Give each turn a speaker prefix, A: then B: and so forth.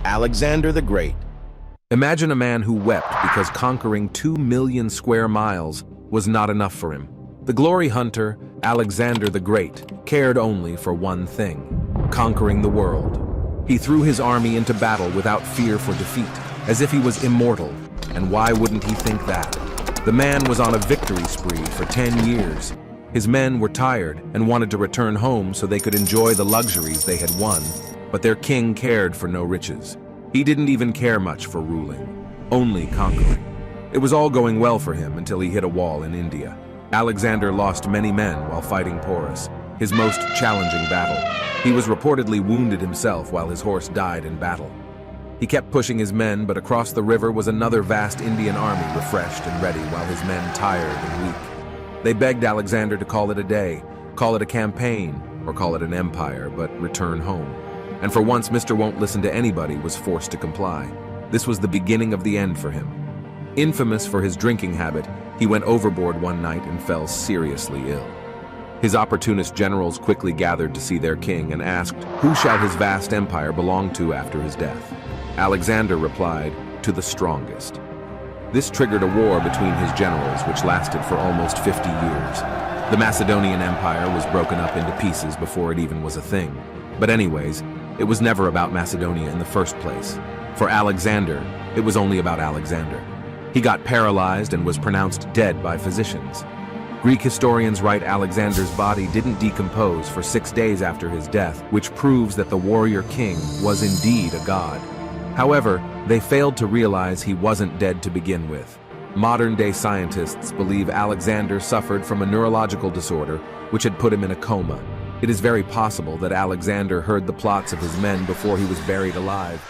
A: Alexander the Great.
B: Imagine a man who wept because conquering 2 million square miles was not enough for him. The glory hunter, Alexander the Great, cared only for one thing: conquering the world. He threw his army into battle without fear for defeat, as if he was immortal, and why wouldn't he think that? The man was on a victory spree for 10 years. His men were tired and wanted to return home so they could enjoy the luxuries they had won, but their king cared for no riches. He didn't even care much for ruling, only conquering. It was all going well for him until he hit a wall in India. Alexander lost many men while fighting Porus, his most challenging battle. He was reportedly wounded himself while his horse died in battle. He kept pushing his men, but across the river was another vast Indian army refreshed and ready while his men tired and weak. They begged Alexander to call it a day, call it a campaign, or call it an empire, but return home. And for once, Mr. Won't Listen to Anybody was forced to comply. This was the beginning of the end for him. Infamous for his drinking habit, he went overboard one night and fell seriously ill. His opportunist generals quickly gathered to see their king and asked, "Who shall his vast empire belong to after his death?" Alexander replied, "To the strongest." This triggered a war between his generals, which lasted for almost 50 years. The Macedonian Empire was broken up into pieces before it even was a thing. But anyways, it was never about Macedonia in the first place. For Alexander, it was only about Alexander. He got paralyzed and was pronounced dead by physicians. Greek historians write Alexander's body didn't decompose for 6 days after his death, which proves that the warrior king was indeed a god. However, they failed to realize he wasn't dead to begin with. Modern-day scientists believe Alexander suffered from a neurological disorder which had put him in a coma. It is very possible that Alexander heard the plots of his men before he was buried alive,